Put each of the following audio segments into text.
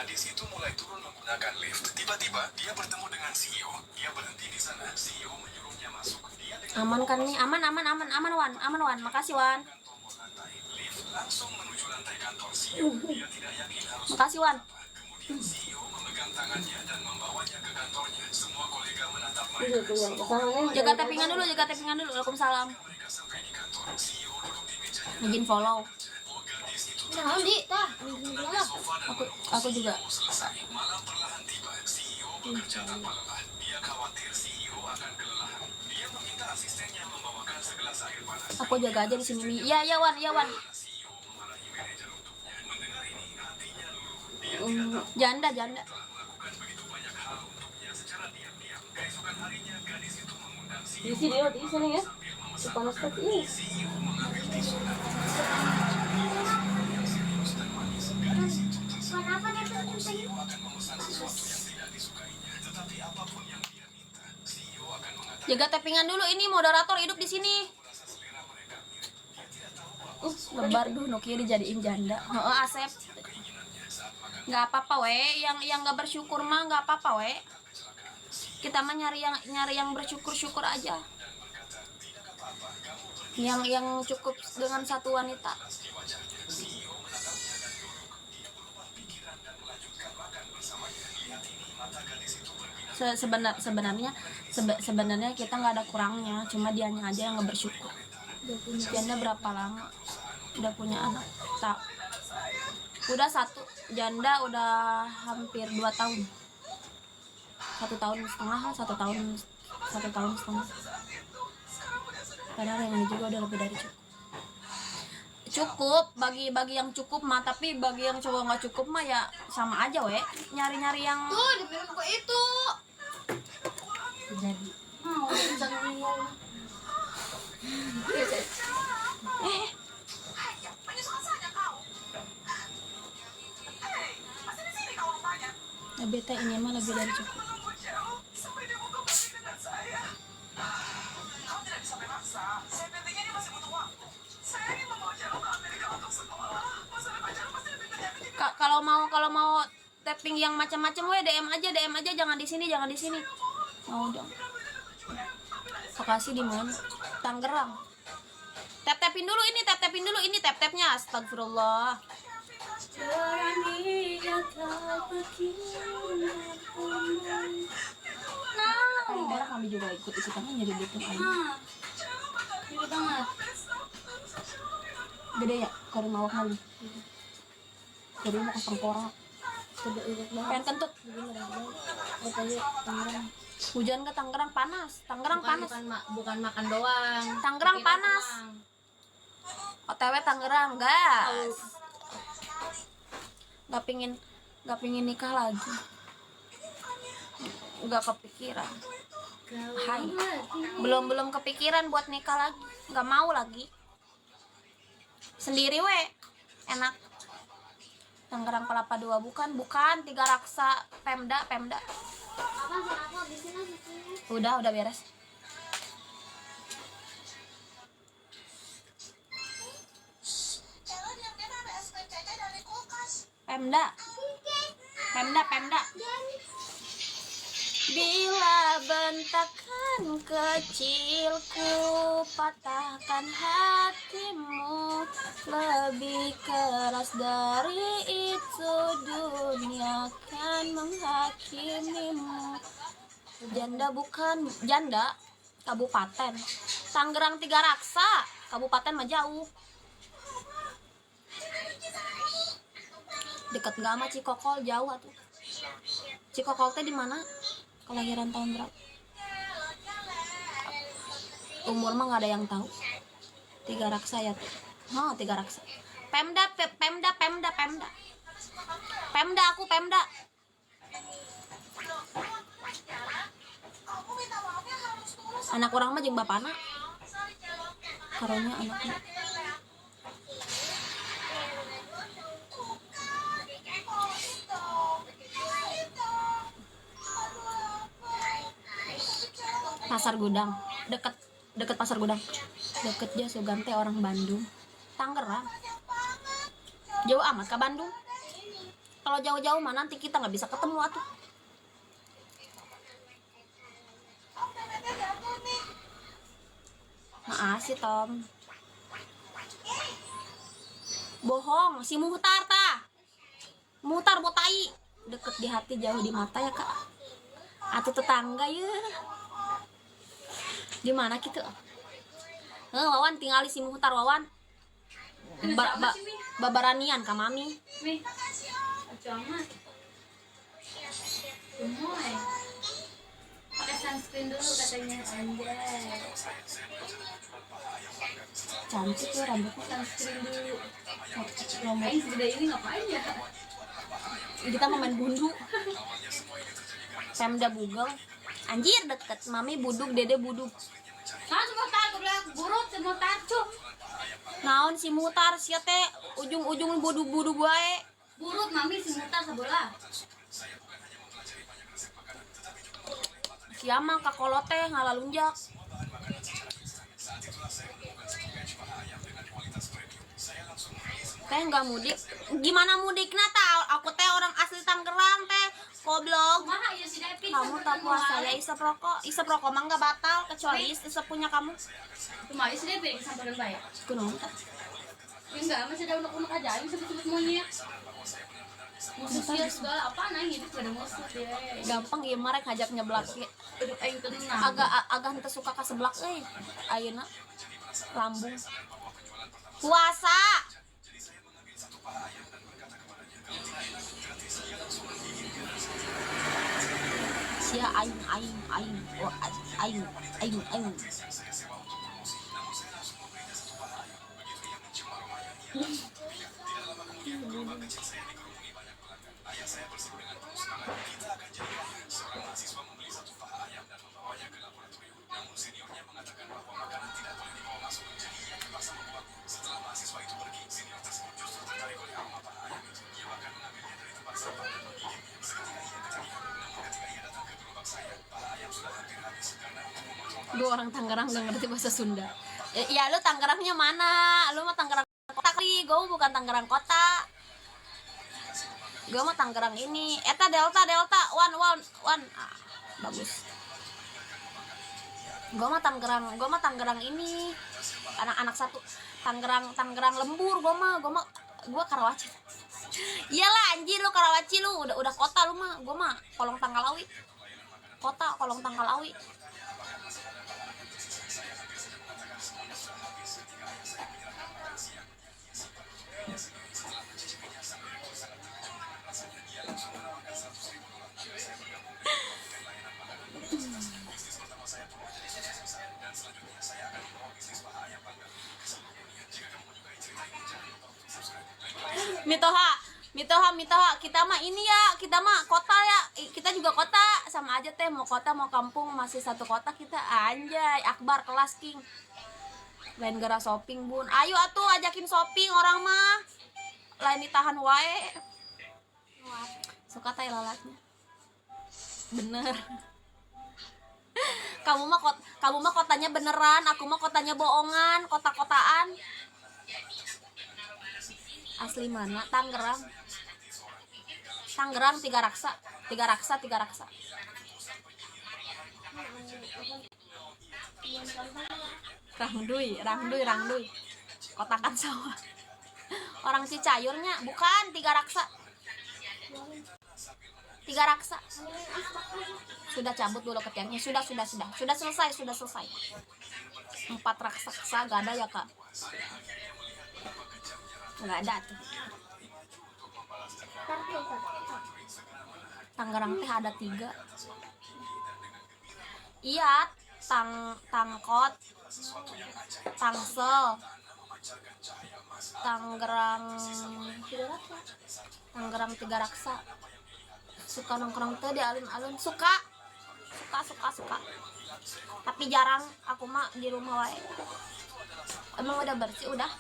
gadis itu mulai turun menggunakan lift. Tiba-tiba dia bertemu dengan CEO. Dia berhenti di sana. CEO menyuruhnya masuk. Dia dengan Aman kan nih? Aman Wan. Makasih Wan. tombol lantai. Lift langsung menuju lantai kantor CEO. Dia tidak yakin harus Makasih Wan. kemudian CEO memegang tangannya dan membawanya ke kantornya. Semua kolega menatap mereka. Jaga tappingan dulu. Waalaikumsalam. Mereka sampai di kantor. CEO duduk di mejanya. Izin follow. Oh, gadis itu Nah, di tah. sofa dan Aku juga. selesai. Malam perlahan tiba. CEO bekerja tanpa lelah. Dia khawatir CEO akan kelelahan. Dia meminta asistennya membawakan segelas air panas. Aku jaga aja di sini Mi. Iya Wan. CEO memarahi manajer untuknya. Mendengar ini, hatinya luluh. Dia tidak tahu Janda. telah melakukan begitu banyak hal untuknya secara diam-diam. Keesokan harinya, gadis itu mengundang CEO Di sini di sana ya. sambil memesan Panas banget ini. CEO mengambil tisu dan yang serius dan manis. Gadis itu Kenapa dia tuh CEO akan memesan sesuatu yang tidak disukainya. Tetapi apapun yang dia minta, CEO akan mengatakan Jaga tappingan dulu. Ini moderator hidup di sini. merasa selera mereka mirip. Dia tidak tahu bahwa Lebar duh Nokia dijadiin janda. Heeh, Asep. keinginannya saat makan Nggak apa-apa we. Yang nggak bersyukur mah nggak apa-apa we. kecelakaan. CEO Kita mah nyari yang bersyukur aja. dan berkata, tidak apa-apa, kamu pergi Yang cukup dengan satu wanita. di wajahnya. CEO menatapnya dan duduk. Dia berubah pikiran dan melanjutkan makan bersamanya. Lihat ini, mata gadis itu berbinar. Sebenarnya kita nggak ada kurangnya, cuma dianya aja yang nggak bersyukur. Janda berapa lama udah punya anak? Tak, udah satu. Janda udah hampir 2 tahun. 1 tahun setengah. Padahal yang ini juga udah lebih dari cukup bagi yang cukup mah, tapi bagi yang cowok nggak cukup mah ya sama aja we, nyari yang Tuh, di buku itu. jadi. Mau jangan ngomong. Ya beta ini mah lebih dari cukup. Kalau mau tapping yang macam-macam we DM aja, jangan di sini. Mau dong. Lokasi di mana? Tangerang. Tap-tapin dulu ini, tap-tapnya. Astagfirullah. Kali darah kami juga ikut ikutan jadi butuh aja. Gede banget. Gede ya, kalau mau kali. Jadi mau kosong korak. Pengen kentut. Hujan ke Tangerang panas. Bukan makan doang. Tangerang Pikiran panas. doang. OTW Tangerang, gas. Gak pingin nikah lagi. Gak kepikiran. Hai. Belum kepikiran buat nikah lagi. Gak mau lagi. Sendiri we. Enak. Tangerang Kelapa 2 bukan Tiga Raksa Pemda. Apa di sini? Udah beres. Pemda. Bila bentakan kecilku patahkan hatimu, lebih keras dari itu dunia kan menghakimimu. Janda kabupaten Tangerang Tiga Raksa, kabupaten mah jauh. Deket gak sama Cikokol, jauh atuh. Cikokol teh di mana? Kelahiran tahun berapa? Umur mah nggak ada yang tahu. Tiga Raksa ya tuh. Oh, Tiga Raksa. Pemda. Aku Pemda. Anak orang mah jeung bapana. Karunya anaknya. Pasar Gudang, deket Pasar Gudang, deket aja Sugante orang Bandung. Tangerang jauh amat ke Bandung. Kalau jauh-jauh mah nanti kita nggak bisa ketemu atuh. Makasih Tom. Bohong, si Muhtar tah. Muhtar botai. Deket di hati, jauh di mata ya kak. Atau tetangga ya. Di mana gitu? Wawan tinggal si Muhtar Wawan. Babaranian ka mami. Mi. Amat. Gemoy. Pakai sunscreen dulu katanya anjay. Cantik ya rambutnya. Sunscreen dulu. Ngapain segede ini ngapain ya? Kita mau main bundu. Pemda Bugel. Anjir deket mami buduk, dede buduk. Nah, semua tar goblok burut semua tar cuk. Naon si Muhtar sia teh ujung-ujung buduk-buduk wae. Burut mami si muta sebelah. Sia mah kakolo teh ngalalunjak. Teh enggak mudik. Gimana mudikna tah? Aku teh orang asli Tangerang teh. Goblok. Kumaha ieu si Devi? Kamu tak puasa ya isep rokok. Isep rokok mah enggak batal kecuali isep punya kamu. Kumaha si Devi disampereun bae. Kunaon tah? Ya enggak, masih ada unek-unek aja aing sebut-sebut monyet. Musuh sia segala apa nah hidup pada musuh ya. Gampang ieu mah rek ngajak nyeblak ge. Hidup aing tenang. Agak henteu suka ka seblak euy. Ayeuna lambung. Puasa. Sia aing. Oh, aing. Gue orang Tangerang gak ngerti bahasa Sunda. Ya lu Tangerangnya mana? Lu mah Tangerang kota kali, gue bukan Tangerang kota. Gue mah Tangerang ini. Eta Delta, one. Ah, bagus. Gue mah Tangerang ini. Anak-anak satu. Tangerang lembur. Gue Karawaci. Iyalah anjir lu Karawaci lu udah kota lu mah. Gue mah Kolong Tanggalawi. Kota Kolong Tanggalawi. Mitoha kita mah ini ya, kita mah kota ya, kita juga kota sama aja teh, mau kota mau kampung masih satu kota kita. Anjay Akbar kelas king lain gara shopping bun, ayo atuh ajakin shopping orang mah lain ditahan wae. Suka teh lalatnya bener. Kamu mah kotanya beneran, aku mah kotanya bohongan, kota-kotaan. Asli mana? Tangerang Tiga Raksa. Rangdui. Kotakan sawah. Orang Cicayurnya bukan Tiga Raksa. Sudah cabut dulu ketiaknya. Sudah selesai. 4 raksasa gak ada ya kak? Nggak ada tuh. Tangerang teh ada 3. Iya, Tangkot, Tangsel, Tangerang Tiga Raksa. Suka nongkrong tuh di alun-alun, suka. Tapi jarang, aku mah di rumah wae. Emang udah bersih udah.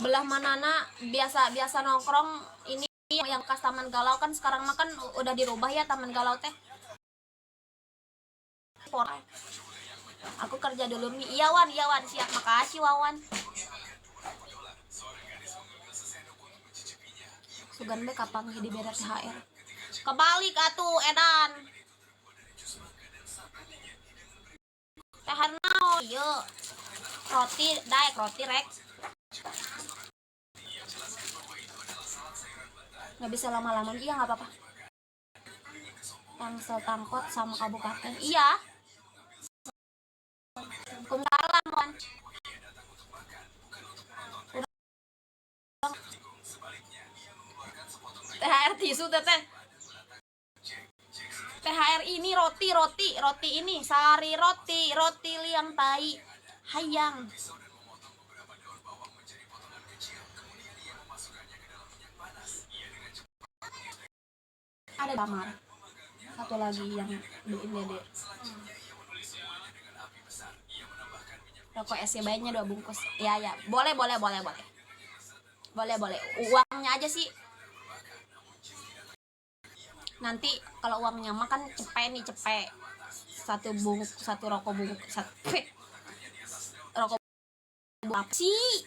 Belah manana biasa nongkrong ini yang bekas Taman Galau kan sekarang mah kan udah dirubah ya Taman Galau teh. Aku kerja dulu Mi. Iya Wan, siap, makasih Wawan. Sugan be kapan di beda THR. Kebalik atuh edan. THR naon? Ieu. Roti daek, roti rek. Nggak bisa lama-lama, iya nggak apa-apa. Tangsel Tangkot sama kabupaten, iya. Kumsalam Wan. THR tisu teteh. THR ini roti ini sari roti liang tai hayang. Ada kamar satu lagi yang beliin dede rokok SCB-nya 2 bungkus ya boleh uangnya aja sih nanti kalau uangnya makan cepet satu rokok bungkus apa sih